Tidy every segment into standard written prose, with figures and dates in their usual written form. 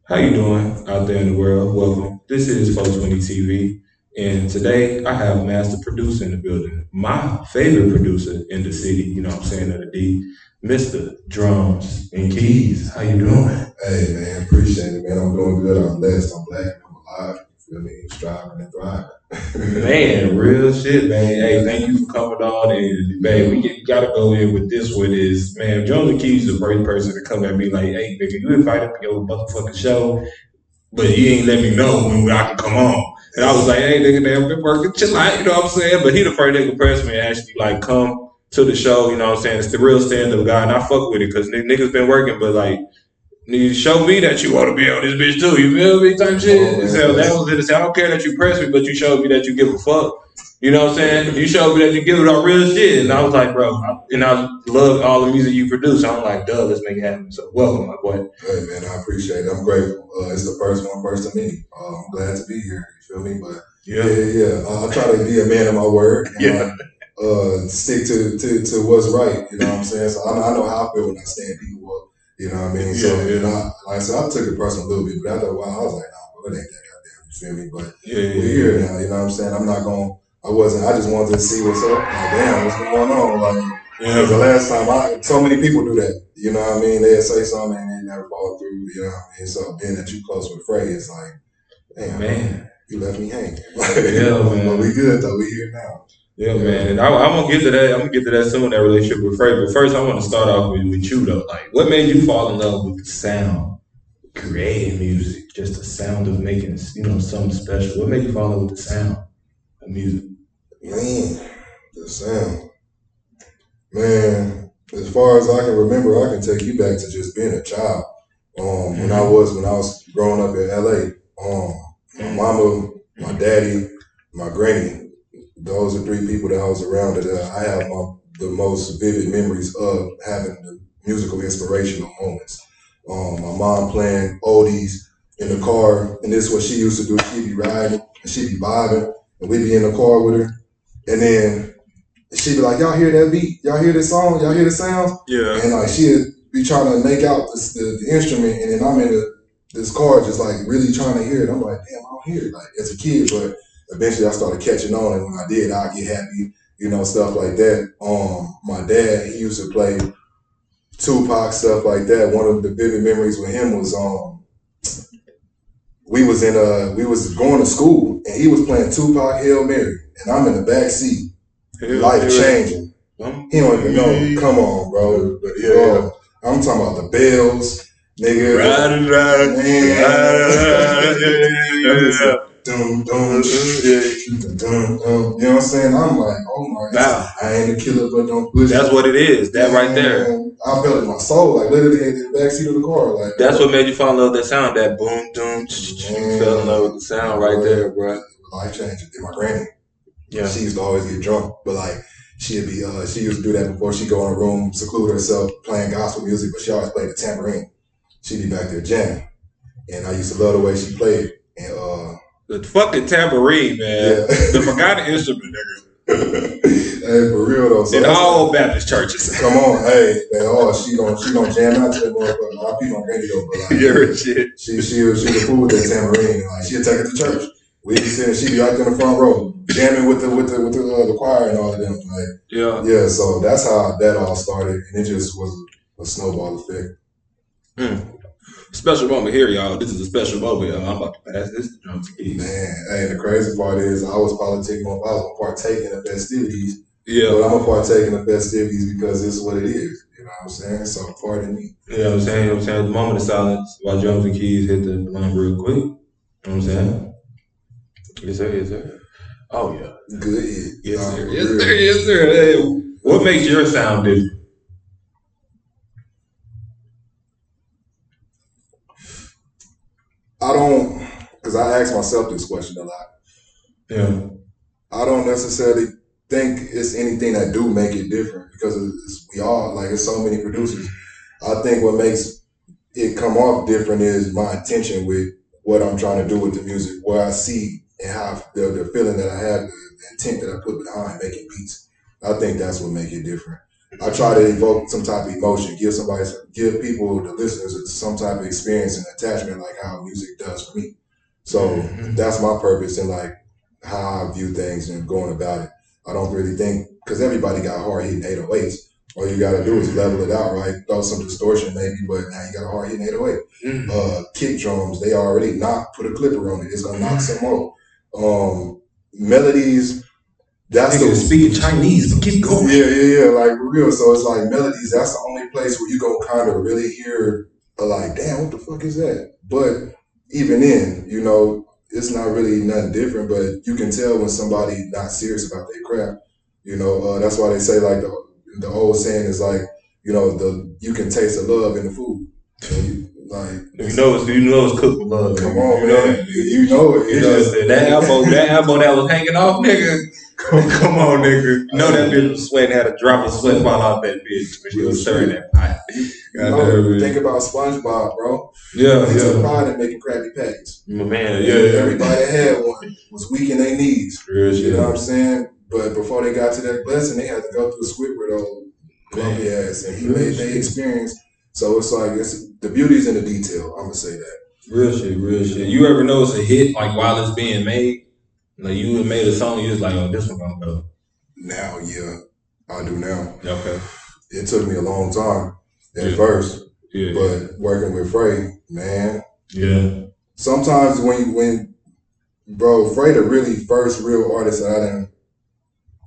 How you doing out there in the world? Welcome. This is FO20TV, and today I have master producer in the building. My favorite producer in the city. You know what I'm saying, of the D, Mr. Drums and Keys. How you doing? Hey man, appreciate it, man. I'm doing good. I'm blessed. I'm black. I'm alive. You feel me? Striving and thriving. Man, real shit, man. Hey, thank you for coming on. And man, gotta go in with this one is man, Drums and Keys is the first person to come at me like, hey, nigga, you invited me to your motherfucking show. But he ain't let me know when I can come on. And I was like, hey, nigga, man, I've been working, chill out, you know what I'm saying? But he the first nigga pressed me and actually, like, come to the show, you know what I'm saying? It's the real stand-up guy, and I fuck with it because niggas been working, but, like, you show me that you want to be on this bitch, too. You feel me? Type shit. So that was it. I don't care that you press me, but you showed me that you give a fuck. You know what I'm saying? You showed me that you give it all real shit. And I was like, bro, and I love all the music you produce. So I'm like, duh, let's make it happen. So welcome, my boy. Hey man, I appreciate it. I'm grateful. It's the first one, first to many. I'm glad to be here. You feel me? But yeah. I try to be a man of my word. And, stick to what's right. You know what I'm saying? So I know how I feel when I stand people up. You know what I mean? So like I said, I took it personal a little bit, but after a while, I was like, nah, bro, it ain't that goddamn. You feel me? But we're here now. You know what I'm saying? I'm not gonna. I just wanted to see what's up. Like, damn, what's going on? Like, the last time, so many people do that. You know what I mean? They'll say something and they never follow through. You know what I mean? So being that you close with Frey, it's like, damn, man, you left me hanging. Man. But we good though. We here now. Yeah, man. And I'm gonna get to that. I'm gonna get to that soon. That relationship with Frey. But first, I want to start off with you though. Like, what made you fall in love with the sound, creating music, just the sound of making, something special? What made you fall in love with the sound of music? Man, the sound. Man, as far as I can remember, I can take you back to just being a child. When I was growing up in LA, my mama, my daddy, my granny, those are three people that I was around that I have the most vivid memories of having the musical inspirational moments. My mom playing oldies in the car, and this is what she used to do. She'd be riding and she'd be vibing, and we'd be in the car with her. And then she'd be like, y'all hear that beat? Y'all hear this song? Y'all hear the sounds? Yeah. And like she'd be trying to make out the instrument, and then I'm in this car just like really trying to hear it. I'm like, damn, I don't hear it like as a kid, but eventually I started catching on, and when I did, I'd get happy, stuff like that. My dad, he used to play Tupac, stuff like that. One of the vivid memories with him was we was going to school and he was playing Tupac Hail Mary, and I'm in the back seat. Life changing. He don't even know. Come on, bro. Bro, I'm talking about the bells, nigga. You know what I'm saying? I'm like, oh my God, I ain't a killer, but don't push. That's what it is. That right there. I felt it in my soul, like literally in the backseat of the car. Like that's what made you fall in love with that sound, that boom, doom. You fell in love with the sound right there, bro. Life changing. And my granny, she used to always get drunk, but like she used to do that before she'd go in a room, seclude herself, playing gospel music, but she always played the tambourine. She'd be back there jamming, and I used to love the way she played. And the fucking tambourine, man, the forgotten instrument, nigga. Hey, for real though. So in all Baptist churches. Come on, hey, she gonna jam out to that motherfucker. I keep on granny though, but like, shit. She was cool with that tambourine. Like she'd take it to church. We'd be sitting, she'd be right there in the front row, jamming with the choir and all of them. Like, so that's how that all started, and it just was a snowball effect. Special moment here, y'all. This is a special moment. I'm about to pass this to Drums and Keys. Man, hey, the crazy part is I was gonna partake in the festivities. Yeah. But I'm gonna partake in the festivities because this is what it is. You know what I'm saying? So pardon me. You know what I'm saying? You know what I'm saying? The moment of silence while Drums and Keys hit the line real quick. You know what I'm saying? Yes, sir. Yes, sir. Oh, yeah. Good. Yes, sir. Yes, sir. Yes, sir. Hey, what makes your sound different? Because I ask myself this question a lot. Yeah. I don't necessarily think it's anything that do make it different because it's so many producers. I think what makes it come off different is my intention with what I'm trying to do with the music, where I see and how the feeling that I have, the intent that I put behind making beats. I think that's what make it different. I try to evoke some type of emotion, give people, the listeners, some type of experience and attachment, like how music does for me. So that's my purpose and like how I view things and going about it. I don't really think, because everybody got hard hitting 808s. All you got to do is level it out, right? Throw some distortion maybe, but now you got a hard hitting 808. Kick drums, they already knock, put a clipper on it. It's going to knock some more. Melodies, that's the speaking Chinese, but keep going. Yeah, like for real. So it's like melodies, that's the only place where you go kind of really hear like, damn, what the fuck is that? But even then, you know, it's not really nothing different, but you can tell when somebody not serious about their craft. You know, that's why they say like the old saying is like, you know, you can taste the love in the food. You know it's cooked with love. Come on, man. You know it. You know that elbow that was hanging off, nigga. Come on, nigga. You know that bitch was sweating, had a drop of sweat fall off that bitch when she was stirring that pot. Think about SpongeBob, bro. Yeah, he took pride in making Krabby Patties. Man, everybody had one. Was weak in their knees. You know what I'm saying? But before they got to that blessing, they had to go through Squidward old grumpy ass, and he made their experience. So it's like the beauty's in the detail. I'm gonna say that. Real shit. You ever know it's a hit like while it's being made? Like you had made a song, you was like, oh, this one gonna go. Now, yeah, I do now. Okay. It took me a long time at first, but working with Frey, man. Yeah. Sometimes when bro, Frey the really first real artist that I didn't.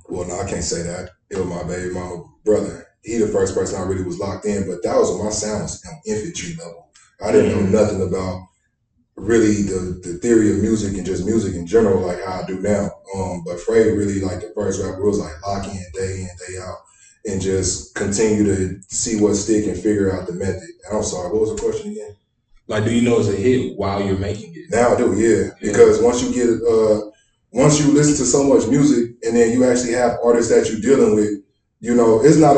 Well, no, I can't say that. It was my baby mama brother. He the first person I really was locked in, but that was when my sound was on infantry level. I didn't know nothing about really the theory of music and just music in general, like how I do now. But Frey really like the first rapper was like lock in, day out, and just continue to see what stick and figure out the method. And I'm sorry, what was the question again? Like, do you know it's a hit while you're making it? Now I do, yeah. Because once you get once you listen to so much music and then you actually have artists that you're dealing with, you know, it's not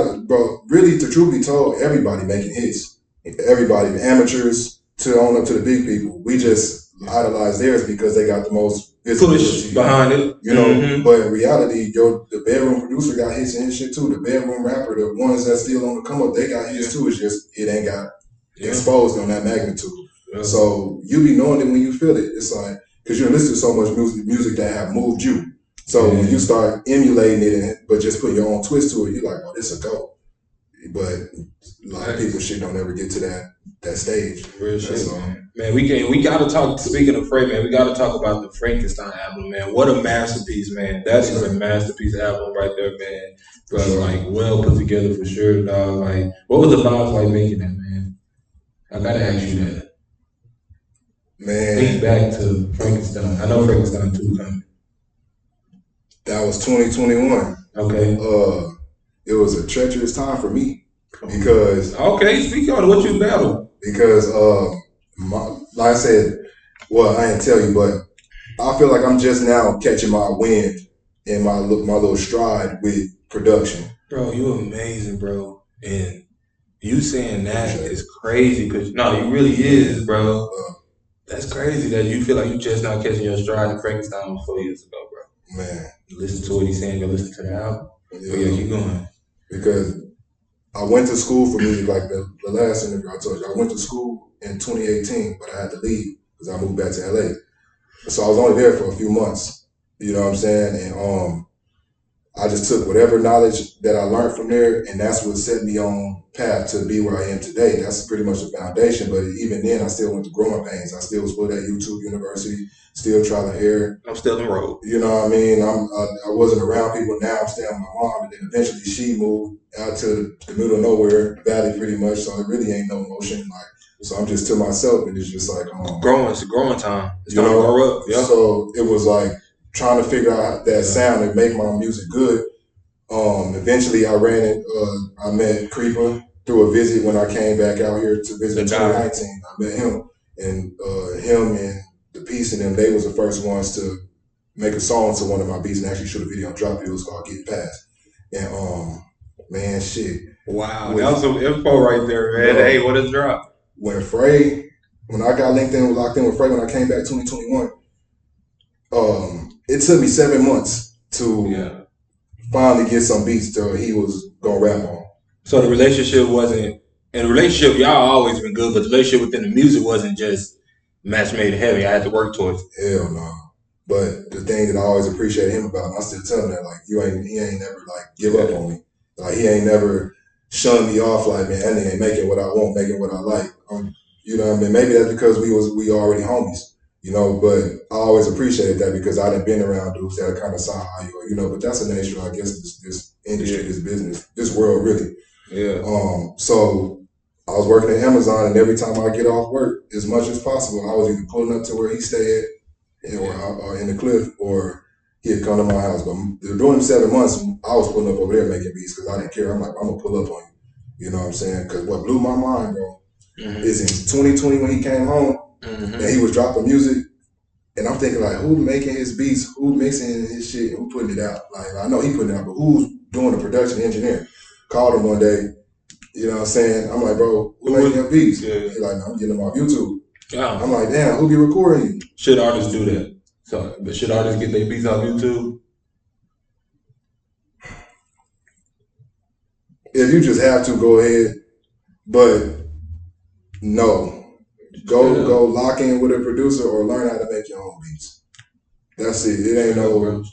really, to truth be told, everybody making hits. Everybody, the amateurs to on up to the big people. We just idolize theirs because they got the most push behind it. You know, but in reality, the bedroom producer got hits in his shit too. The bedroom rapper, the ones that still on the come up, they got hits too. It's just it ain't got exposed on that magnitude. So you be knowing it when you feel it. It's like, because you listen to so much music that have moved you. So when you start emulating it, but just put your own twist to it, you're like, oh, this a go. But a lot of people shit don't ever get to that stage. Real shit, man. We gotta talk. Speaking of Frey, man, we gotta talk about the Frankenstein album, man. What a masterpiece, man. That is a masterpiece album right there, man. Bro, like well put together for sure, dog. Like, what was the vibes like making that, man? I gotta ask you that. Man, think back to Frankenstein. I know Frankenstein 2 coming. That was 2021. Okay. It was a treacherous time for me because. Speak on what you battled. Because, like I said, well, I didn't tell you, but I feel like I'm just now catching my wind and my little stride with production. Bro, you amazing, bro, and you saying that is crazy because you really is, bro. That's crazy that you feel like you just now catching your stride in Frankenstein was 4 years ago, bro. Man. Listen to what he's saying, go listen to the album. Yeah, keep going. Because I went to school for music, like the last interview I told you. I went to school in 2018, but I had to leave because I moved back to LA. So I was only there for a few months. You know what I'm saying? And I just took whatever knowledge that I learned from there, and that's what set me on path to be where I am today. That's pretty much the foundation. But even then, I still went through growing pains. I still was put at YouTube University, still trial and error. I'm still in the road. You know what I mean? I wasn't around people. Now I'm staying with my mom, and then eventually she moved out to the middle of nowhere, valley pretty much. So it really ain't no motion. So I'm just to myself, and it's just like it's a growing time. It's time to grow up. Yeah. So it was like trying to figure out that sound and make my music good. Eventually I I met Creeper through a visit when I came back out here to visit in 2019. I met him and the Peace and them, they was the first ones to make a song to one of my beats and actually shoot a video and drop it. It was called Get Past. And man, shit. Wow, that was some info right there, man. Hey, what a drop. When I got locked in with Frey when I came back 2021, it took me 7 months to finally get some beats that he was gonna rap on. So the relationship wasn't, and the relationship, y'all always been good, but the relationship within the music wasn't just match made in heaven. I had to work towards it. Hell no. But the thing that I always appreciate him about, and I still tell him that, like, he ain't never like give up on me. Like, he ain't never shunned me off. Like, man, that nigga ain't making what I want, making what I like. You know what I mean? Maybe that's because we already homies. You know, but I always appreciated that because I done been around dudes that kind of saw how you are. You know, but that's the nature, I guess, this industry, this business, this world, really. Yeah. So I was working at Amazon, and every time I get off work, as much as possible, I was either pulling up to where he stayed at, or in the cliff, or he'd come to my house. But during them 7 months, I was pulling up over there making beats because I didn't care. I'm like, I'm gonna pull up on you. You know what I'm saying? Because what blew my mind, bro, is in 2020 when he came home and he was dropping music. And I'm thinking, like, who making his beats, who mixing his shit, who putting it out? Like, I know he putting it out, but who's doing the production engineer? Called him one day, you know what I'm saying? I'm like, bro, who making your beats? Yeah. He's like, no, I'm getting them off YouTube. Yeah. I'm like, damn, who be recording you? Should artists do that? So, but should artists get their beats off YouTube? If you just have to, go ahead. But no. Go lock in with a producer or learn how to make your own beats. That's it. It ain't no,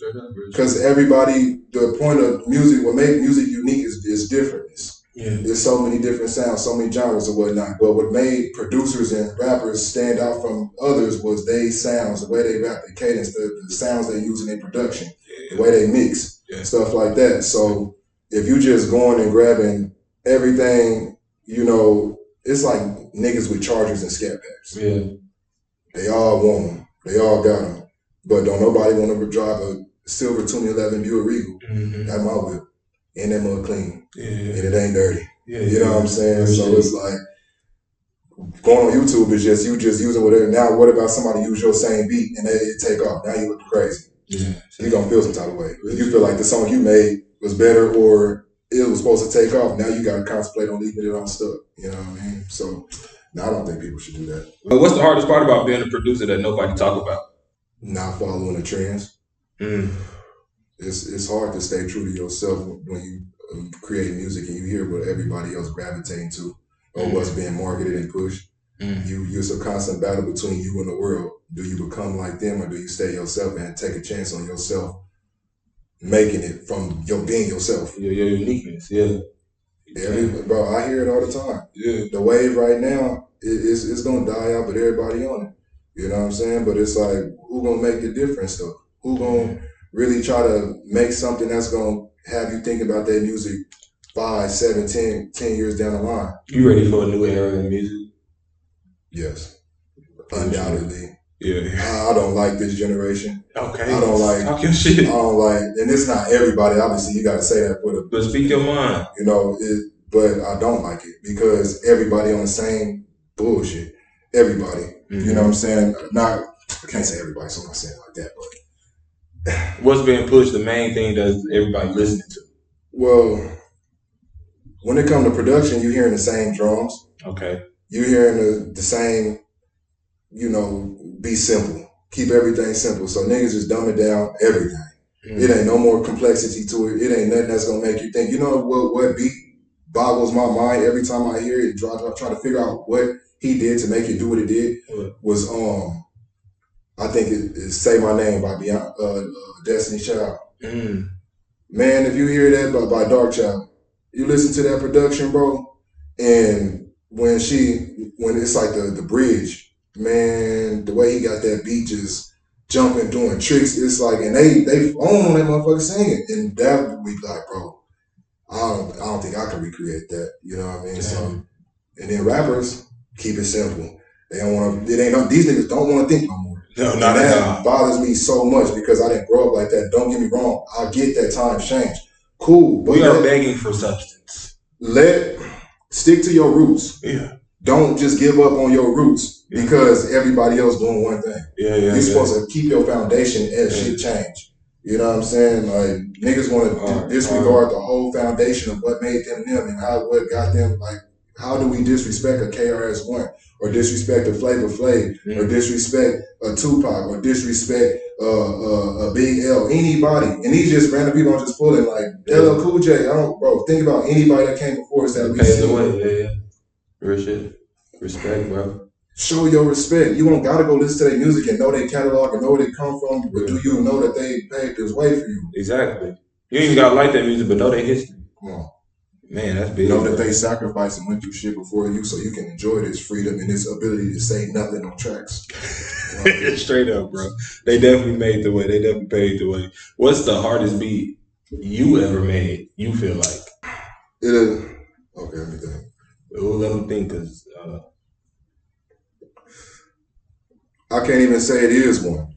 because everybody, the point of music, what make music unique is difference. Yeah. There's so many different sounds, so many genres and whatnot. But what made producers and rappers stand out from others was they sounds, the way they rap, the cadence, the sounds they use in their production, the way they mix, stuff like that. So if you just going and grabbing everything, you know, it's like niggas with Chargers and Scat Packs. Yeah. They all want them. They all got them. But don't nobody want to drive a silver 2011 Buick Regal. That's my whip. And that mud clean. Yeah. And it ain't dirty. Yeah, you know what I'm saying? So it's like, going on YouTube is just, you just using whatever. Now what about somebody use your same beat and it take off? Now you look crazy. Yeah. You're going to feel some type of way. If you feel like the song you made was better or it was supposed to take off, now you got to contemplate on leaving it on stuck. You know what I mean? So, no, I don't think people should do that. What's the hardest part about being a producer that nobody talk about? Not following the trends. It's hard to stay true to yourself when you create music and you hear what everybody else gravitating to or what's being marketed and pushed. It's a constant battle between you and the world. Do you become like them or do you stay yourself and take a chance on yourself, making it from your being yourself? Your uniqueness, yeah. Bro, I hear it all the time. Yeah. The wave right now, it's gonna die out, but everybody on it. You know what I'm saying? But it's like, who gonna make the difference though? Who gonna really try to make something that's gonna have you thinking about that music 5, 7, 10 years down the line? You ready for a new era in music? Yes. Undoubtedly. Yeah. I don't like this generation. Okay. I don't like. Talk your shit. I don't like, and it's not everybody. Obviously, you got to say that for the. But speak your mind. You know, but I don't like it because everybody on the same bullshit. Everybody. You know what I'm saying? I can't say everybody, so I'm not saying it like that. But what's being pushed? The main thing that everybody listening to. Well, when it comes to production, you're hearing the same drums. Okay. You're hearing the same. You know, be simple. Keep everything simple. So niggas just dumb it down, everything. It ain't no more complexity to it. It ain't nothing that's gonna make you think. You know what beat boggles my mind every time I hear it, try to figure out what he did to make it do what it did, was I think it's Say My Name by Destiny Child. Man, if you hear that by Dark Child, you listen to that production, bro, and when it's like the bridge, man, the way he got that beat just jumping, doing tricks, it's like, and they own that motherfucker singing, and that we like, bro, I don't think I can recreate that. You know what I mean? Damn. So, and then rappers keep it simple. They don't want to. These niggas don't want to think no more. No, not at all. That bothers me so much because I didn't grow up like that. Don't get me wrong. I get that times change. Cool. But we are begging for substance. Stick to your roots. Yeah. Don't just give up on your roots because everybody else doing one thing. You're supposed to keep your foundation as shit change. You know what I'm saying? Like, niggas want to disregard the whole foundation of what made them and what got them. Like, how do we disrespect a KRS-One or disrespect a Flavor Flav or disrespect a Tupac or disrespect a Big L, anybody, and these just random people. I'm just pulling like LL Cool J. Bro. Think about anybody that came before us that we see. Yeah. Real shit. Respect, bro. Show your respect. You don't gotta go listen to their music and know their catalog and know where they come from, but do you know that they paved this way for you? Exactly. You ain't gotta like that music, but know their history. Come on. Man, that's big. Know that they sacrificed and went through shit before you so you can enjoy this freedom and this ability to say nothing on tracks. Straight up, bro. They definitely made the way. They definitely paved the way. What's the hardest beat you ever made, you feel like? It is. Okay, let me think. Let me think, because I can't even say it is one.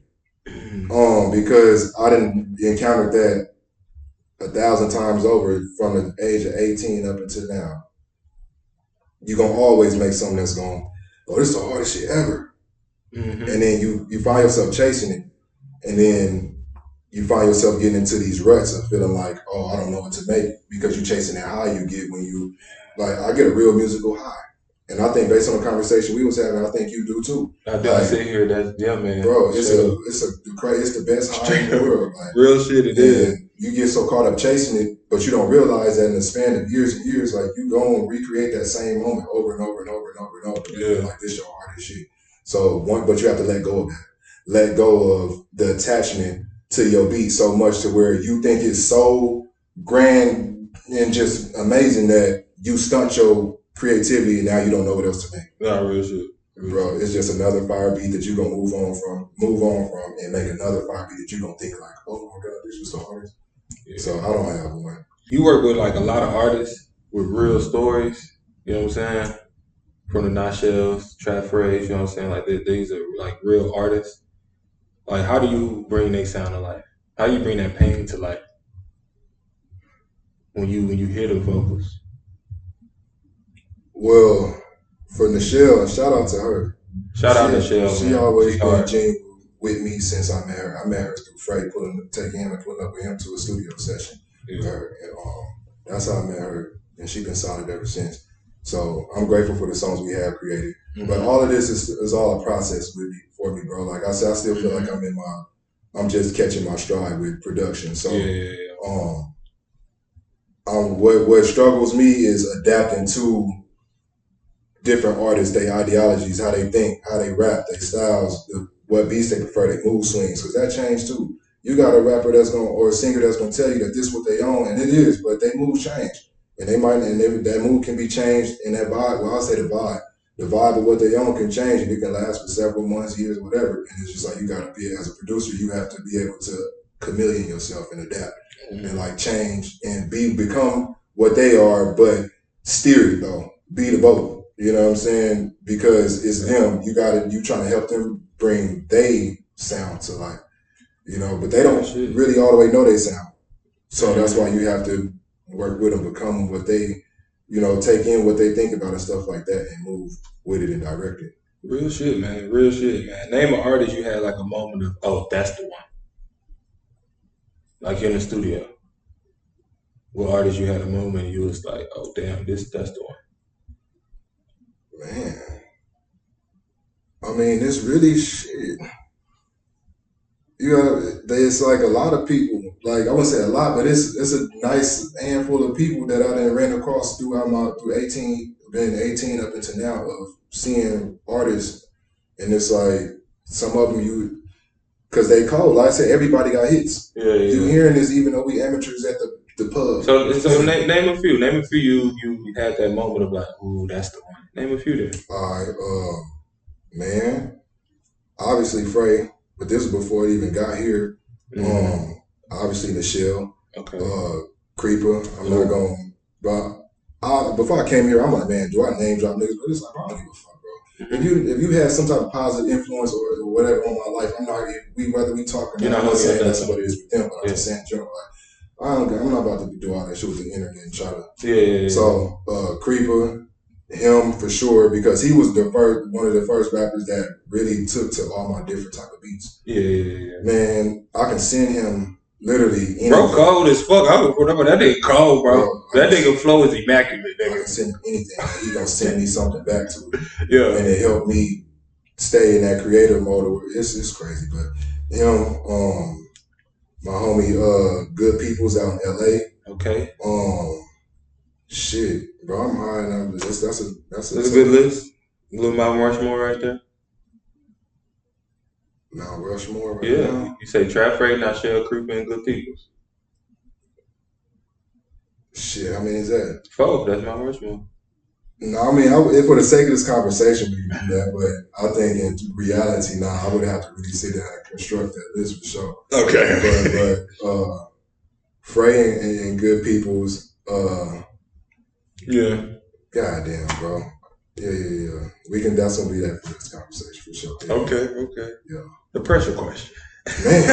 Because I didn't encounter that 1,000 times over from the age of 18 up until now. You're going to always make something that's going, oh, this is the hardest shit ever. And then you find yourself chasing it. And then you find yourself getting into these ruts of feeling like, oh, I don't know what to make, because you're chasing that high you get when you, like, I get a real musical high. And I think based on the conversation we was having, I think you do too. I do. I sit here, that's, yeah, man. Bro, it's the best high in the world. Like, real shit it is. You get so caught up chasing it, but you don't realize that in the span of years and years, like, you go and recreate that same moment over and over and over and over and over. Yeah. Like, this your hardest shit. So but you have to let go of that. Let go of the attachment to your beat so much to where you think it's so grand and just amazing that you stunt your creativity and now you don't know what else to make. Nah, real shit. Bro, it's just another fire beat that you're gonna move on from and make another fire beat that you're gonna think like, oh my God, this was the hardest. Yeah. So I don't have one. You work with like a lot of artists with real stories, you know what I'm saying? From the Nutshell's, Trap Phrase, you know what I'm saying? Like these are like real artists. Like, how do you bring their sound to life? How do you bring that pain to life when you hear the vocals? Well, for Nichelle, shout out to her. Shout out to Nichelle. She always been genuine with me since I met her. I met her through Frey, taking him and pulling up with him to a studio session with her. And that's how I met her. And she's been solid ever since. So I'm grateful for the songs we have created. But all of this is all a process for me, bro. Like I said, I still feel like I'm just catching my stride with production. So what struggles me is adapting to different artists, their ideologies, how they think, how they rap, their styles, what beats they prefer, their mood swings, because that changed too. You got a rapper or a singer that's gonna tell you that this is what they own, and it is, but their moves change. And that mood can be changed in that vibe. Well, I'll say the vibe. The vibe of what they own can change, and it can last for several months, years, whatever. And it's just like, you gotta be, as a producer, you have to be able to chameleon yourself and adapt and like change and become what they are, but steer it though. Be the boat. You know what I'm saying? Because it's them. You trying to help them bring they sound to life. You know, but they don't really all the way know they sound. So that's why you have to work with them, become what they, take in what they think about and stuff like that and move with it and direct it. Real shit, man. Real shit, man. Name an artist you had like a moment of, oh, that's the one. Like in the studio. What artist you had a moment and you was like, oh, damn, that's the one. Man. I mean, it's really shit. It's like a lot of people, like I wouldn't say a lot, but it's a nice handful of people that I done ran across through 18 up until now of seeing artists, and it's like some of them because they cold. Like I said, everybody got hits. Yeah. You hearing this even though we amateurs at the pub. So name a few. Name a few you had that moment of like, ooh, that's the one. Name a few there. All right, man. Obviously Frey. But this was before it even got here. Obviously Nichelle, Creeper. I'm not going, but before I came here, I'm like, man, do I name drop niggas? But it's like, I don't give a fuck, bro. If you had some type of positive influence or whatever on my life, I'm not. Whether we talk or not, I'm not saying that's what it is with them, but I'm just saying, general, like, I'm not about to do all that shit with the internet and try to. Yeah. So Creeper. Him for sure, because he was one of the first rappers that really took to all my different type of beats. Yeah. Man, I can send him literally anything. Bro, cold as fuck. I would put up, that nigga cold, bro. That nigga flow is immaculate. I can send him anything. He gonna send me something back to it. Yeah. And it helped me stay in that creative mode. It's crazy, but him, my homie, Good People's out in LA. Okay. Shit, bro, I'm high enough. That's a good list. Little Mount Rushmore right there. Mount Rushmore right now. You say Trap Freight, not Shell Crew, and Good People's. Shit, how many is that? 4. That's Mount Rushmore. No, I mean, for the sake of this conversation, we can do that. But I think in reality, I would have to really sit down and construct that list for sure. Okay. But Frey and Good People's. Yeah. Goddamn, bro. Yeah. We can definitely be that for this conversation for sure. Yeah. Okay. Yeah. The pressure question. Man,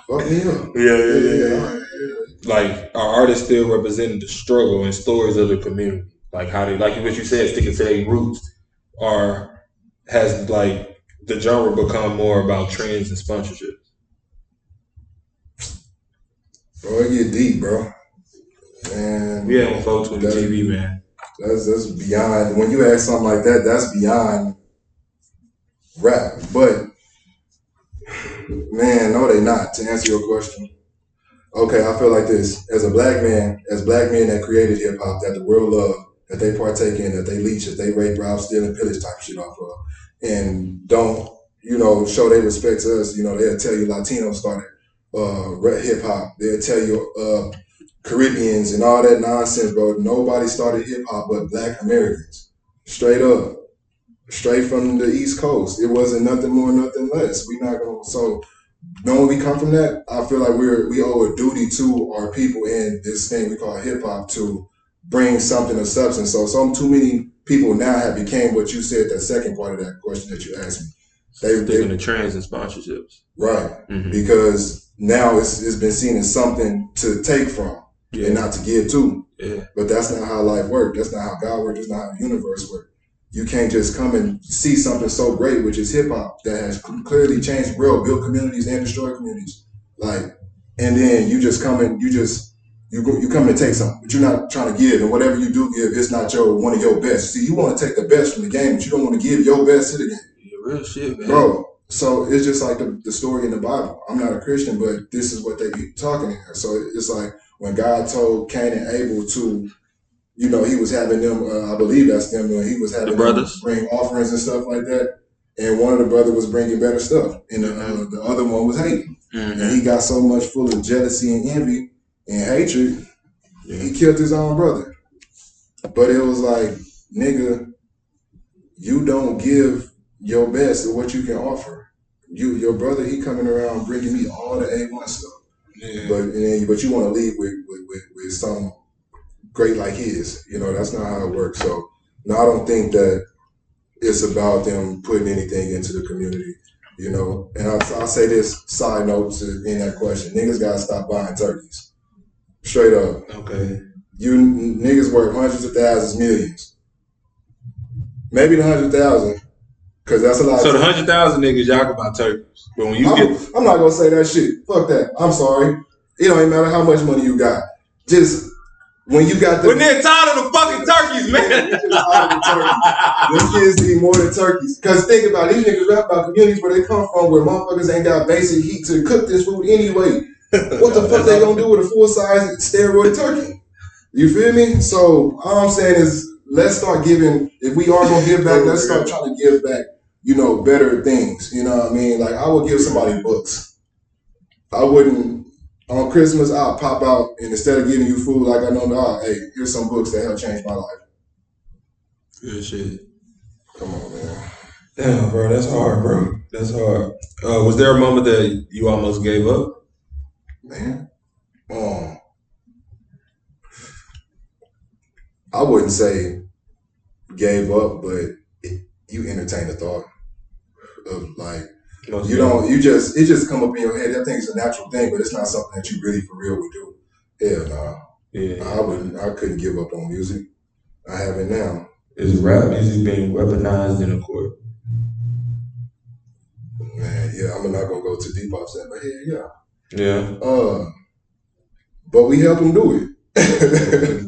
fuck me up. Yeah. Like, are artists still representing the struggle and stories of the community? Like how they, like what you said, sticking to their roots, or has like the genre become more about trends and sponsorships? Bro, it get deep, bro. And we on FO20TV, man. That's beyond. When you ask something like that, that's beyond rap. But man, no, they not. To answer your question. Okay, I feel like this. As black men that created hip hop, that the world loved, that they partake in, that they leech, that they rape, rob, steal, and pillage type shit off of, and don't, show their respect to us. They'll tell you Latinos started hip hop. They'll tell you Caribbeans and all that nonsense, bro. Nobody started hip hop but Black Americans. Straight up. Straight from the East Coast. It wasn't nothing more, nothing less. We not gonna knowing we come from that, I feel like we owe a duty to our people in this thing we call hip hop to bring something of substance. So too many people now have became what you said, that second part of that question that you asked me. Sticking to trends and sponsorships. Right. Mm-hmm. Because now it's been seen as something to take from and not to give to. Yeah. But that's not how life works. That's not how God works. That's not how the universe works. You can't just come and see something so great, which is hip hop, that has clearly changed the world, built communities and destroyed communities. And then you just come and you come and take something, but you're not trying to give. And whatever you do give, it's not one of your best. See, you want to take the best from the game, but you don't want to give your best to the game. Real shit, man. Bro, so it's just like the story in the Bible. I'm not a Christian, but this is what they be talking in here. So it's like when God told Cain and Abel to, he was having them, I believe that's them, he was having the brothers them bring offerings and stuff like that. And one of the brothers was bringing better stuff. And the other one was hating. Mm-hmm. And he got so much full of jealousy and envy and hatred, he killed his own brother. But it was like, nigga, you don't give your best of what you can offer. Your brother, he coming around bringing me all the A1 stuff. Yeah. But you want to leave with something great like his. That's not how it works. So no, I don't think that it's about them putting anything into the community. And I'll say this side note in that question: niggas gotta stop buying turkeys. Straight up. Okay. You niggas worth hundreds of thousands, millions. Maybe the 100,000. Cause that's a lot. So the 100,000 niggas, y'all can buy turkeys. But when I'm not gonna say that shit. Fuck that. I'm sorry. It don't even matter how much money you got. Just when you got when they're tired of the fucking turkeys, man. Them kids need more than turkeys. Cause think about it, these niggas rap about communities where they come from, where motherfuckers ain't got basic heat to cook this food anyway. What the fuck they gonna do with a full-size steroid turkey? You feel me? So all I'm saying is, let's start giving. If we are gonna give back, let's start trying to give back, better things. You know what I mean? Like, I would give somebody books. I wouldn't, on Christmas, I'll pop out and instead of giving you food, like I know, hey, here's some books that help change my life. Good shit. Come on, man. Damn, bro, that's hard, bro. That's hard. Was there a moment that you almost gave up? Man, I wouldn't say gave up, but you entertain the thought of like, it just come up in your head. That thing's a natural thing, but it's not something that you really for real would do. Hell no. Yeah. I couldn't give up on music. I haven't now. Is rap music being weaponized in the court? Man, yeah, I'm not gonna go too deep off that, but yeah. Yeah. But we help them do it.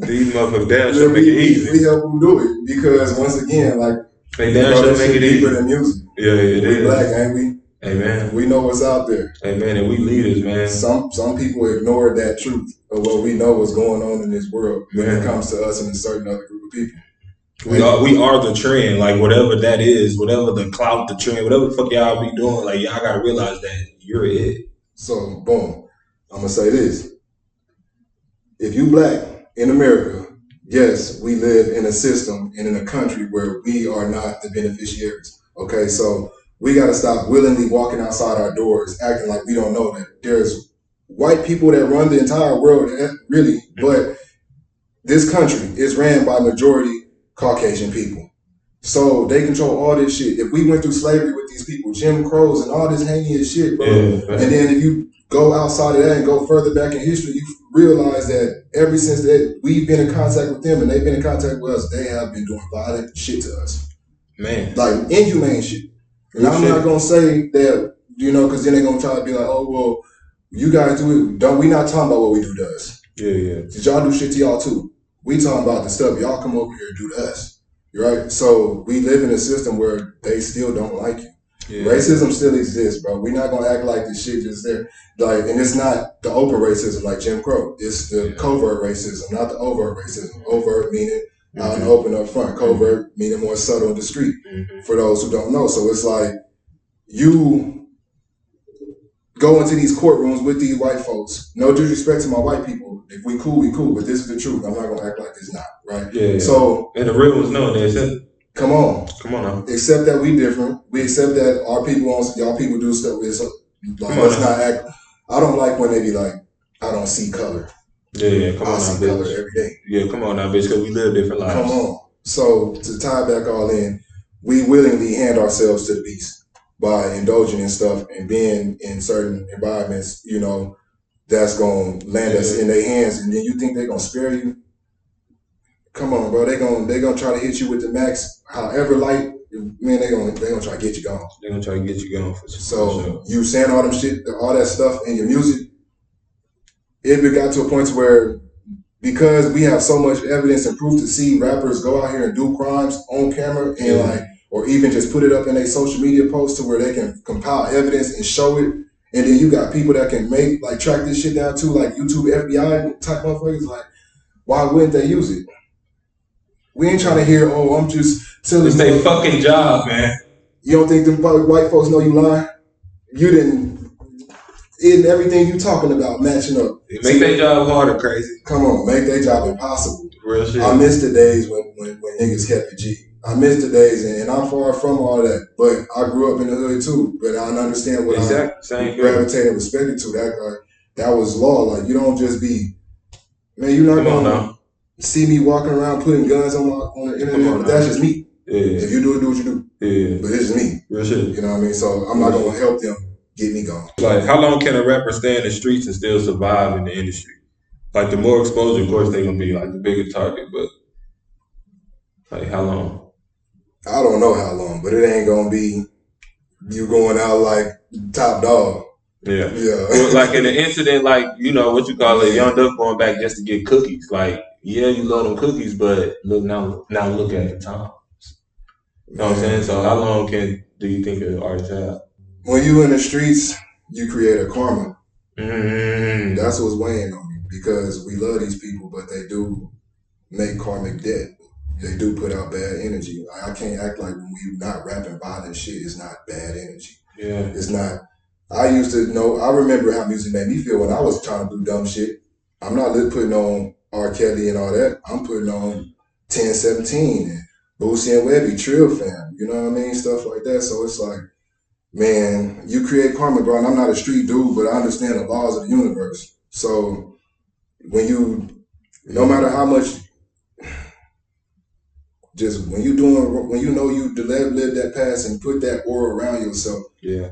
These motherfuckers damn sure make it easy. We help them do it because once again, like, they damn sure make it easier than music. Yeah, we black, ain't we? Hey man, we know what's out there. Hey man, and we leaders, man. Some people ignore that truth of what we know is going on in this world when it comes to us and a certain other group of people. We are the trend, like whatever that is, whatever the clout, the trend, whatever the fuck y'all be doing, like y'all gotta realize that you're it. So boom, I'm gonna say this: if you black in America, yes, we live in a system and in a country where we are not the beneficiaries. Okay, so we got to stop willingly walking outside our doors acting like we don't know that there's white people that run the entire world, really, but this country is ran by majority Caucasian people. So they control all this shit. If we went through slavery with these people, Jim Crows and all this heinous shit, bro, and then if you go outside of that and go further back in history, you realize that ever since that we've been in contact with them and they've been in contact with us, they have been doing violent shit to us. Man. Like inhumane shit. And I'm not going to say that, because then they're going to try to be like, oh, well, you guys do it. We not talking about what we do to us. Yeah. Did y'all do shit to y'all too? We talking about the stuff y'all come over here and do to us. Right? So we live in a system where they still don't like you. Yeah. Racism still exists, bro. We're not gonna act like this shit just there. Like, and it's not the open racism like Jim Crow. It's the covert racism, not the overt racism. Overt meaning out in the open up front. Covert meaning more subtle and discreet. For those who don't know. So it's like you go into these courtrooms with these white folks. No disrespect to my white people. If we cool, we cool. But this is the truth. I'm not gonna act like it's not, right? Yeah. So and the real ones know this. Come on now. Accept that we different. We accept that our people y'all people do stuff. It's like, let's not act. I don't like when they be like, I don't see color. Yeah, come on now, see color every day. Yeah, come on now, bitch, because we live different lives. Come on. So to tie back all in, we willingly hand ourselves to the beast by indulging in stuff and being in certain environments, that's gonna land us in their hands, and then you think they're gonna spare you? Come on, bro. They gonna try to hit you with the max, however light. Man, they gonna try to get you gone. They're gonna try to get you gone. So you saying all them shit, all that stuff in your music, it got to a point where, because we have so much evidence and proof to see rappers go out here and do crimes on camera and or even just put it up in a social media post to where they can compile evidence and show it. And then you got people that can track this shit down too, like YouTube FBI type motherfuckers. Like, why wouldn't they use it? We ain't trying to hear, oh, I'm just telling you. It's their fucking job, man. You don't think them white folks know you lying? You didn't, in everything you talking about matching up. Make their job harder, crazy. Come on, make their job impossible. Real shit. I miss the days when niggas kept it G. I miss the days, and I'm far from all that. But I grew up in the hood too. But I understand what I gravitated and respected to. That was law. Like, you don't just be, man, you're not gonna see me walking around putting guns on the internet, but that's just me. Yeah. If you do it, do what you do. Yeah. But it's just me. Real shit. You know what I mean? So I'm not gonna help them get me gone. Like, how long can a rapper stay in the streets and still survive in the industry? Like, the more exposure, of course, they're gonna be like the bigger target, but like, how long? I don't know how long, but it ain't gonna be you going out like top dog. Yeah. Well, like in the incident, like, what you call it, Young Duck going back just to get cookies. Like, yeah, you love them cookies, but look now look at the times. You know what I'm saying? So how long do you think an artist have? When you in the streets, you create a karma. That's what's weighing on me, because we love these people, but they do make karmic debt. They do put out bad energy. I can't act like when we not rapping violent shit, it's not bad energy. Yeah. It's not. I used to know, I remember how music made me feel when I was trying to do dumb shit. I'm not putting on R. Kelly and all that. I'm putting on 1017 and Boosie and Webby, Trill Fam, you know what I mean? Stuff like that. So it's like, man, you create karma, bro. And I'm not a street dude, but I understand the laws of the universe. So when no matter how much, just when you know you live that past and put that aura around yourself. Yeah.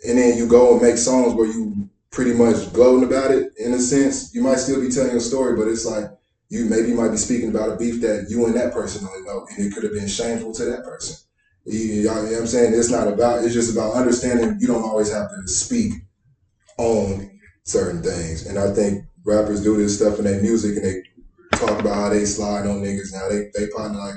And then you go and make songs where you pretty much gloating about it, in a sense. You might still be telling a story, but it's like you might be speaking about a beef that you and that person only know, and it could have been shameful to that person. You know what I'm saying? It's just about understanding you don't always have to speak on certain things. And I think rappers do this stuff in their music, and they talk about how they slide on niggas. Now they probably like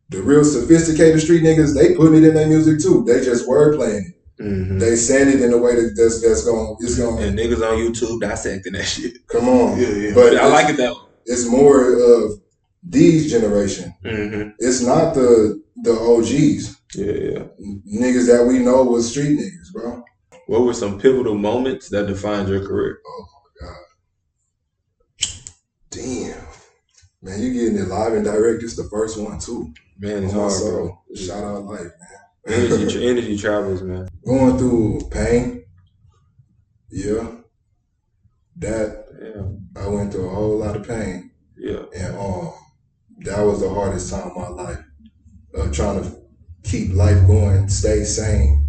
the real sophisticated street niggas, they putting it in their music too. They just word playing it. They said it in a way that's going. It's going. And niggas on YouTube dissecting that shit. Come on, yeah. But I like it that way. It's more of these generation. It's not the OGs. Yeah. Niggas that we know was street niggas, bro. What were some pivotal moments that defined your career? Oh my God. Damn. Man, you getting it live and direct. It's the first one too. Man, it's hard, bro. Shout out life, man. Energy travels, man. Going through pain. Yeah. I went through a whole lot of pain. Yeah. And that was the hardest time of my life. Trying to keep life going, stay sane.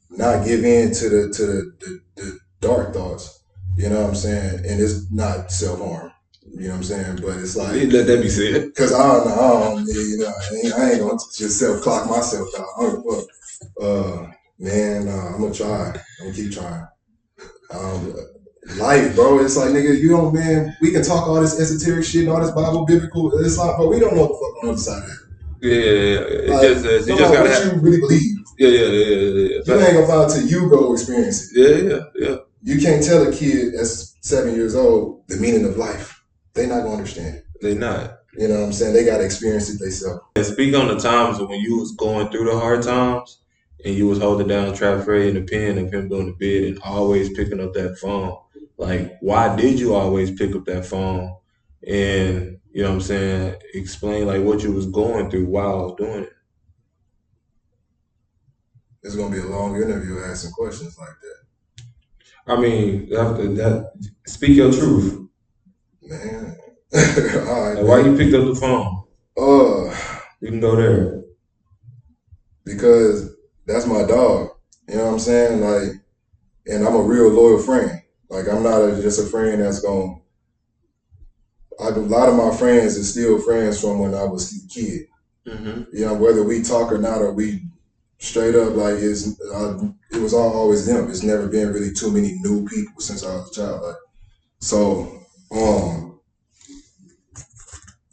Not give in to the dark thoughts. You know what I'm saying? And it's not self-harm. You know what I'm saying? But it's like, let that be said. Because I ain't gonna just self-clock myself out. Man, I'm gonna try. I'm gonna keep trying. Life, bro. It's like, nigga, you know, man, we can talk all this esoteric shit and all this Bible, biblical. It's like, but we don't know what the fuck on the other side of that. Yeah. Like, you just gotta what you really believe. Yeah. You ain't gonna find till you go experience it. Yeah. You can't tell a kid that's 7 years old the meaning of life. They not gonna understand it. They not. You know what I'm saying? They gotta experience it themselves. And speak on the times when you was going through the hard times and you was holding down Trap Fred and the pen and him doing the bid and always picking up that phone. Like, why did you always pick up that phone? And, you know what I'm saying, explain like what you was going through while doing it. It's gonna be a long interview asking questions like that. I mean, that speak your truth. Man. All right. Like, why you picked up the phone? You can go there. Because that's my dog. You know what I'm saying? Like, and I'm a real loyal friend. Like, I'm not just a friend that's going. A lot of my friends are still friends from when I was a kid. You know, whether we talk or not, or we straight up like it was always them. It's never been really too many new people since I was a child. Like, so,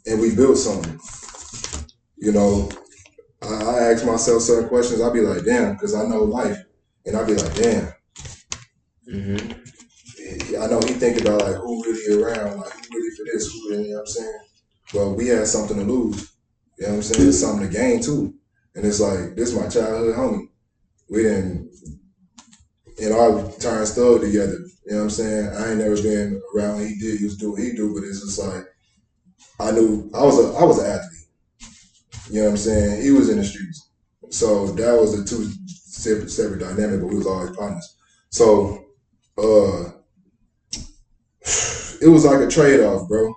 and we built something. You know, I ask myself certain questions. I'll be like, damn, because I know life, and I'll be like, damn. I know he think about like who really around, like who really for this, who really, you know what I'm saying? But we had something to lose. You know what I'm saying? It's something to gain too. And it's like, this is my childhood homie. We didn't, in our time thug together. You know what I'm saying? I ain't never been around when he did, he was doing what he do, but it's just like, I knew I was an athlete. You know what I'm saying? He was in the streets. So that was a two separate dynamic, but we was always partners. So it was like a trade-off, bro.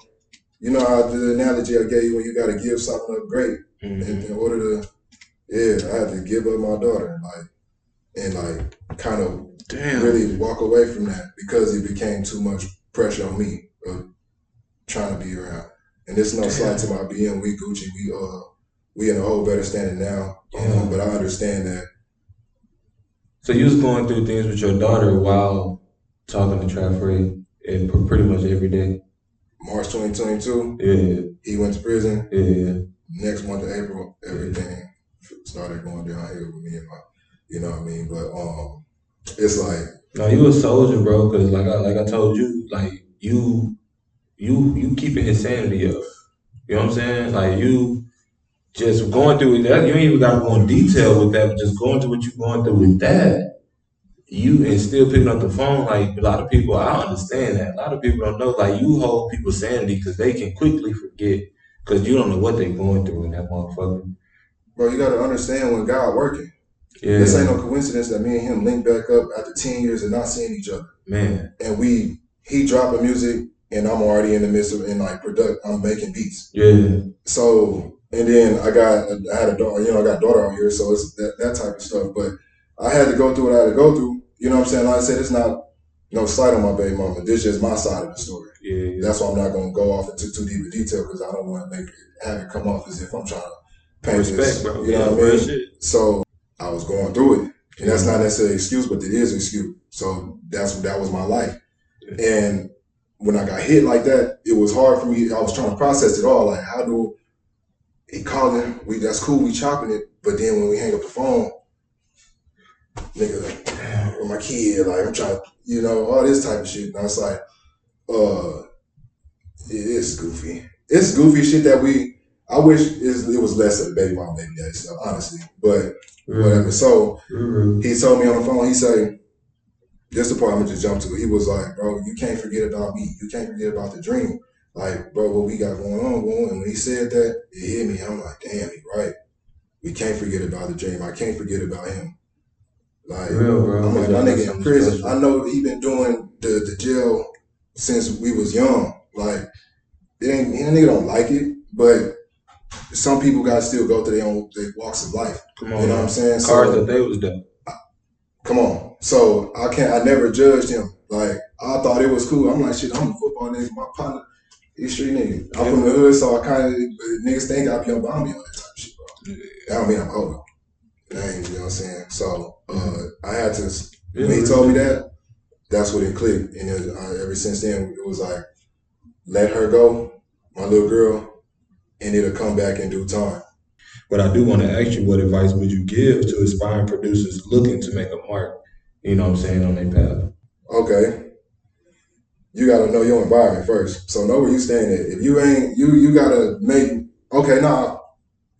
You know how the analogy I gave you when you got to give something up great in order to, I had to give up my daughter, and kind of really walk away from that because it became too much pressure on me of trying to be around. And it's no slight to my BM. We Gucci. We in a whole better standing now. But I understand that. So you was going through things with your daughter while talking to Trap Fred pretty much every day. March 2022. Yeah. He went to prison. Yeah. Next month of April, everything started going downhill with me and my, you know what I mean? But it's like, no, you a soldier, bro. Cause like I told you, like you keeping his sanity up. You know what I'm saying? Like you just going through that. You ain't even got to go in detail with that. But just going through what you going through with that. You and still picking up the phone, like a lot of people, I understand that. A lot of people don't know, like you hold people's sanity because they can quickly forget because you don't know what they're going through in that motherfucker. Bro, you got to understand when God working. Yeah. This ain't no coincidence that me and him linked back up after 10 years of not seeing each other. Man. And he dropping music and I'm already in the midst of, I'm making beats. Yeah. So, and then I had a daughter, I got a daughter out here, so it's that type of stuff. But I had to go through what I had to go through. You know what I'm saying? Like I said, it's not no slight on my baby mama. This is just my side of the story. Yeah. That's why I'm not going to go off into too deep a detail because I don't want to have it come off as if I'm trying to paint respect, bro. You know what I mean? So I was going through it. And that's not necessarily an excuse, but it is an excuse. So that was my life. Yeah. And when I got hit like that, it was hard for me. I was trying to process it all. Like, how do he calling? That's cool. We chopping it. But then when we hang up the phone, nigga, like, damn, with my kid, like I'm trying, you know, all this type of shit. And I was like, it's goofy. It's goofy shit that I wish it was less of the baby mom, baby daddy stuff, honestly. But whatever. So he told me on the phone, he said, this the part I'm gonna just jump to. He was like, bro, you can't forget about me. You can't forget about the dream. Like, bro, what we got going on. And when he said that, it hit me. I'm like, damn, he right. We can't forget about the dream. I can't forget about him. Like, real, bro. I'm like, my nigga in prison. Special. I know he been doing the jail since we was young. Like, nigga don't like it, but some people gotta still go through their walks of life. Come on, you know what I'm saying? Cars that they was done. Come on. So I never judged him. Like, I thought it was cool. I'm like, shit, I'm a football nigga. My partner, he's street nigga. I'm from the hood, so I kind of, niggas think I be on Bombay on that type of shit, bro. That don't mean I'm older. You know what I'm saying? So I had to, when he told me that, that's what it clicked. And ever since then, it was like, let her go, my little girl, and it'll come back in due time. But I do want to ask you, what advice would you give to aspiring producers looking to make a mark, you know what I'm saying, on their path? Okay. You got to know your environment first. So know where you staying at. If you ain't, you got to make, okay, nah,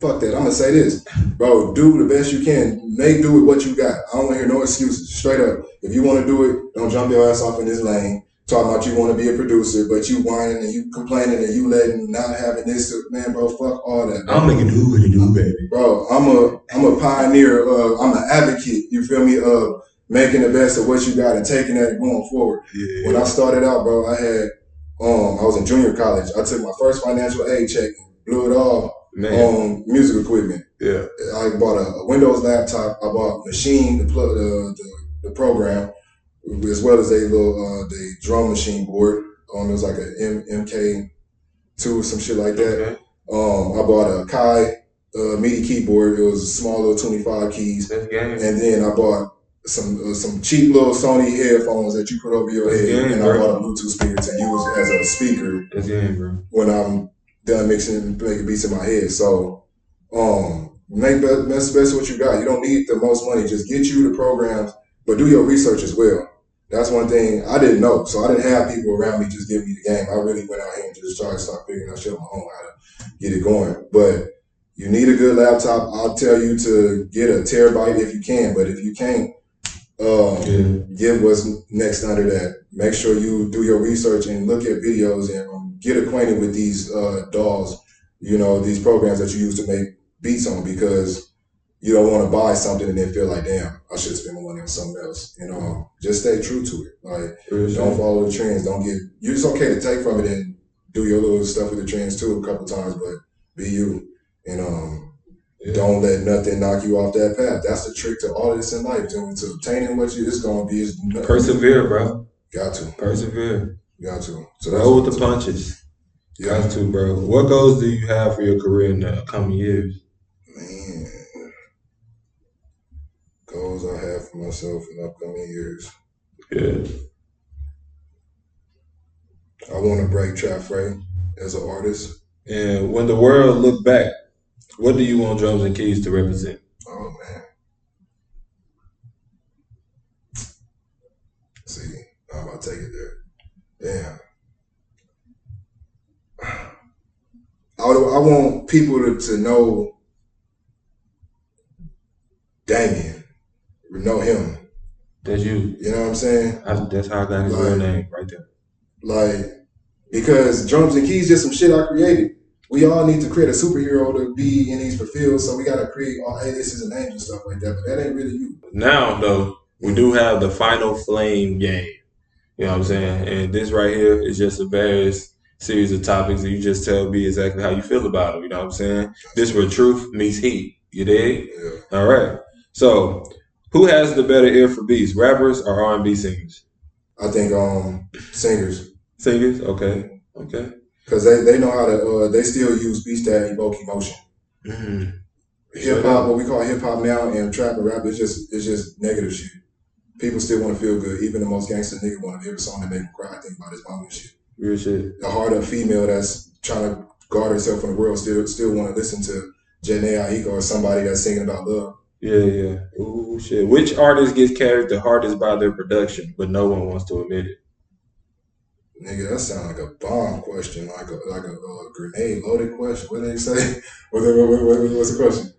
fuck that. I'm going to say this. Bro, do the best you can. Do with what you got. I don't want to hear no excuses. Straight up. If you want to do it, don't jump your ass off in this lane. Talking about you want to be a producer, but you whining and you complaining and you letting not having this. Man, bro, fuck all that. Bro. I'm making do what it do, baby. Bro, I'm a pioneer. I'm an advocate. You feel me? Making the best of what you got and taking that and going forward. Yeah. When I started out, bro, I was in junior college. I took my first financial aid check and blew it all on music equipment. Yeah. I bought a Windows laptop. I bought a machine to plug the program, as well as a little the drum machine board. It was like a MK2 or some shit like that. Okay. I bought a Kai MIDI keyboard. It was a small little 25 keys. And then I bought some cheap little Sony headphones that you put over your head, and I bought a Bluetooth speaker to use as a speaker when I'm done mixing and making beats in my head. So make best of what you got. You don't need the most money. Just get you the programs, but do your research as well. That's one thing I didn't know. So I didn't have people around me just giving me the game. I really went out here and just tried to start figuring out shit on my own how to get it going. But you need a good laptop. I'll tell you to get a terabyte if you can, but if you can't, get what's next under that. Make sure you do your research and look at videos and get acquainted with these DAWs, these programs that you use to make beats on, because you don't want to buy something and then feel like, damn, I should spend my money on something else. Just stay true to it. Like, don't follow the trends. It's okay to take from it and do your little stuff with the trends too a couple times, but be you. Don't let nothing knock you off that path. That's the trick to all of this in life. To obtaining what it's going to be is persevere, bro. Got to. Persevere. Got to. So roll with the punches. Yeah. Got to, bro. What goals do you have for your career in the coming years? Man. Goals I have for myself in upcoming years. Yeah. I want to break trap freight as an artist. And when the world look back, what do you want Drums and Keys to represent? Oh, man. See, I'm about to take it there. Damn. I want people to know Damien, know him. That's you. You know what I'm saying? That's how I got his real name right there. Like, because Drums and Keys just some shit I created. We all need to create a superhero to be in these fields, so we got to create, hey, this is an angel, stuff like that, but that ain't really you. Now, though, we do have the Final Flame game. You know what I'm saying? And this right here is just a various series of topics, and you just tell me exactly how you feel about them. You know what I'm saying? This where truth meets heat. You dig? Yeah. All right. So, who has the better ear for beats, rappers or R&B singers? I think singers. Singers? Okay. Okay. Because they know how to, they still use beats that evoke emotion. Mm-hmm. Hip hop, what we call hip hop now, and trap and rap, it's just negative shit. People still want to feel good. Even the most gangster nigga want to hear a song that make him cry, think about his mom and shit. Real shit. The harder female that's trying to guard herself from the world still want to listen to Janae Aiko or somebody that's singing about love. Yeah. Ooh, shit. Which artist gets carried the hardest by their production, but no one wants to admit it? Nigga, that sound like a bomb question, like a grenade loaded question. What did they say? What's the question?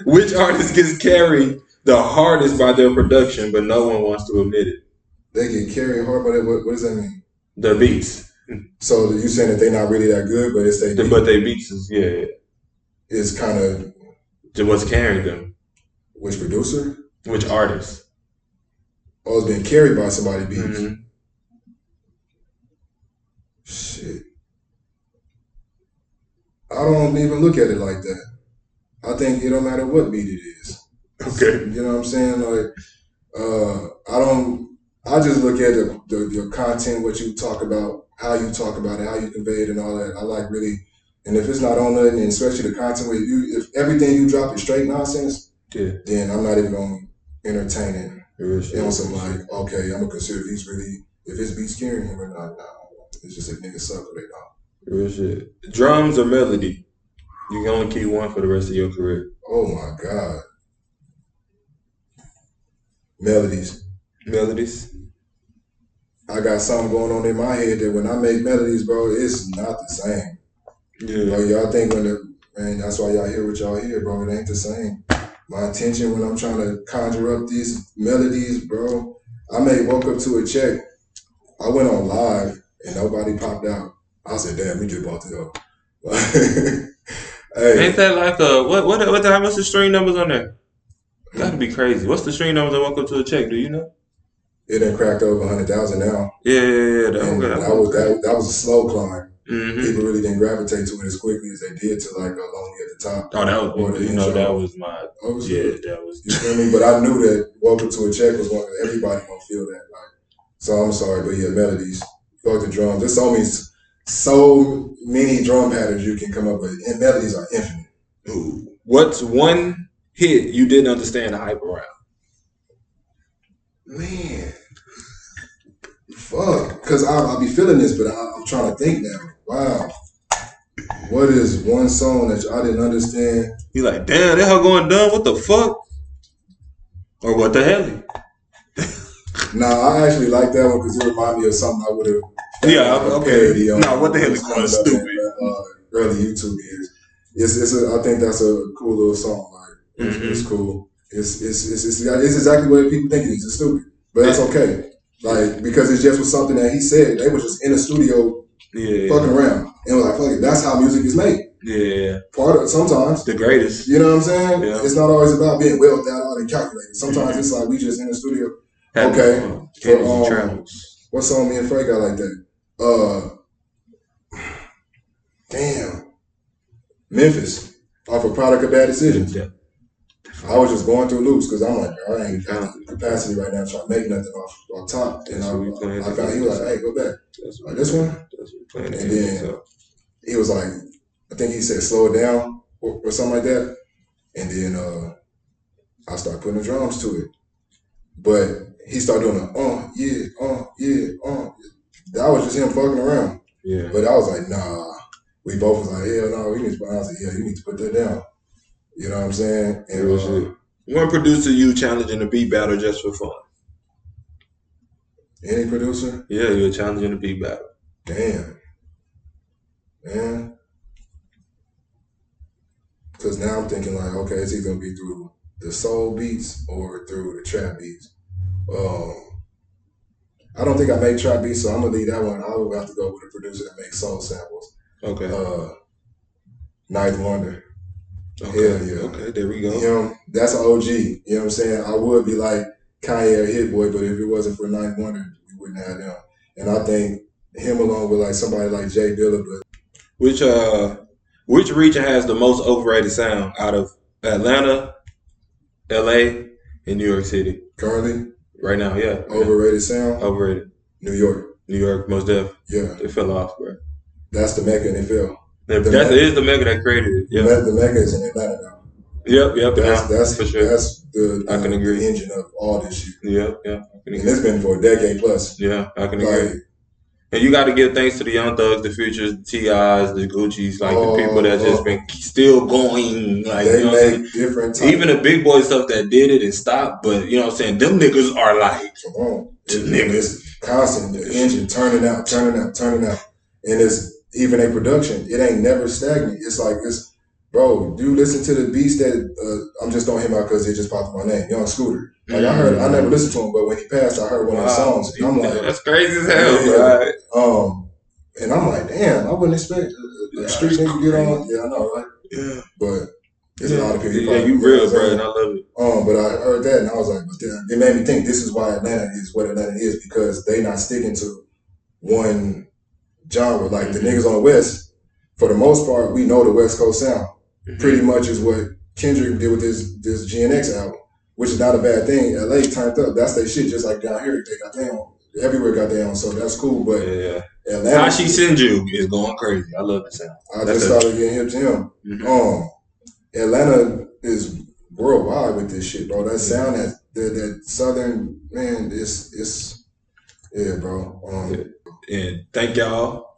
Which artist gets carried the hardest by their production, but no one wants to admit it? They get carried hard by that. What does that mean? The beats. So you saying that they're not really that good, but it's they beat. But they beats is It's kind of what's carrying them. Which producer? Which artist? Oh, it's been carried by somebody beats. Mm-hmm. Shit. I don't even look at it like that. I think it don't matter what beat it is. Okay. You know what I'm saying? Like, I just look at your content, what you talk about, how you talk about it, how you convey it, and all that. I like really, and if it's not on nothing, and especially the content where if everything you drop is straight nonsense, then I'm not even gonna entertain it. On some like, okay, I'm gonna consider if his beat's carrying him or not. Nah, it's just if niggas suck or they don't. Real shit. Drums or melody? You can only keep one for the rest of your career. Oh my God. Melodies. I got something going on in my head that when I make melodies, bro, it's not the same. Yeah. Bro, y'all think man, that's why y'all hear what y'all hear, bro. It ain't the same. My intention when I'm trying to conjure up these melodies, bro, I may woke up to a check. I went on live and nobody popped out. I said, damn, we just bought it up. Hey. Ain't that like what's the stream numbers on there? Gotta be crazy. What's the stream numbers that woke up to a check? Do you know? It done cracked over 100,000 now. Yeah. That was a slow climb. Mm-hmm. People really didn't gravitate to it as quickly as they did to like Lonely at the Top. Oh, that was that was my that was. You feel me? But I knew that Welcome to a Check was one that everybody gonna feel that. Like, so I'm sorry, but yeah, melodies. Fuck the drums. There's so many drum patterns you can come up with, and melodies are infinite. Ooh. What's one hit you didn't understand the hype around? Man, fuck, because I'll be feeling this, but I'm trying to think now. Wow, what is one song that I didn't understand? You like, damn, that hell going dumb. What the fuck? Or what the hell? Nah, I actually like that one because it reminded me of something I would have. Yeah, okay. Nah, what the hell is going stupid? Early YouTube years. I think that's a cool little song. Like, it's cool. It's exactly what people think it is. It's stupid, but that's okay. Like, because it just was something that he said. They was just in the studio, fucking around, and was like, fuck it. That's how music is made. Yeah. Part of it, sometimes the greatest. You know what I'm saying? Yeah. It's not always about being well thought out and calculated. Sometimes it's like we just in the studio. Okay. What song me and Frey got like that? Damn. Memphis, off a Product of Bad Decisions. Yeah. I was just going through loops because I'm like, I ain't got the capacity right now to try to make nothing off top. And I found he was like, hey, go back. Like this one? And then he was like, I think he said slow it down or something like that. And then I started putting the drums to it. But he started doing That was just him fucking around. Yeah. But I was like, nah. We both was like, hell no, we need to. I was like, yeah, you need to put that down. You know what I'm saying? And one producer you challenging a beat battle just for fun. Any producer? Yeah, you're challenging a beat battle. Damn. Man. Because now I'm thinking like, okay, it's either gonna be through the soul beats or through the trap beats. I don't think I make trap beats, so I'm gonna leave that one. I would have to go with a producer that makes soul samples. Okay. Ninth Wonder. Okay. Hell yeah. Okay, there we go. Him, that's an OG. You know what I'm saying? I would be like Kanye or Hit Boy, but if it wasn't for Ninth Wonder, we wouldn't have them. And I think him along with like somebody like Jay Dilla. But which region has the most overrated sound out of Atlanta, LA, and New York City? Currently? Right now, yeah. Overrated sound? Overrated. New York, most definitely. Yeah. They fell off, bro. That's the Mecca, and it fell. That is the Mecca that created it. Yeah. The Mecca is in Atlanta now. Yep. That's for sure. That's I can agree. The engine of all this shit. Yeah. And it's been for a decade plus. Yeah, I can agree. And you got to give thanks to the Young Thugs, the Futures, the T.I.s, the Gucci's, like the people that just been still going. Like, they you know what I'm saying? Different type. Even the big boy stuff that did it and stopped, but you know what I'm saying? Them niggas are like, niggas. It's constant. The engine turning out. And it's even a production. It ain't never stagnant. It's like, bro, do you listen to the beats that, I'm just throwing him out because it just popped my name, Young Scooter. Like I never listened to him, but when he passed, I heard one of his songs. And I'm like, that's crazy as hell, right? And I'm like, damn, I wouldn't expect a street nigga to get on. Yeah, I know, right? Yeah. But there's a lot of people. Yeah, you real, bro, and I love it. But I heard that and I was like, but it made me think this is why Atlanta is what Atlanta is, because they not sticking to one genre. Like the niggas on the West, for the most part, we know the West Coast sound. Pretty much is what Kendrick did with this GNX album, which is not a bad thing. LA turned up. That's their shit, just like down here. They got their own. Everywhere got their own, so that's cool. But Atlanta, How She Send You is going crazy. I love the sound. I just started getting hip to him. Atlanta is worldwide with this shit, bro. That sound, that southern, man, it's bro. And thank y'all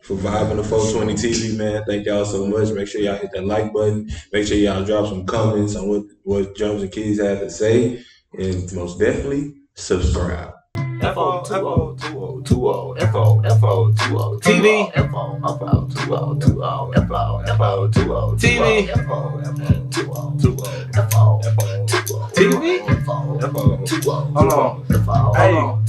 for vibing the FO20 TV, man. Thank y'all so much. Make sure y'all hit that like button. Make sure y'all drop some comments on what Drums and Keys have to say. And most definitely, subscribe. FO20TV. FO20TV. TV. Hold on. Hey.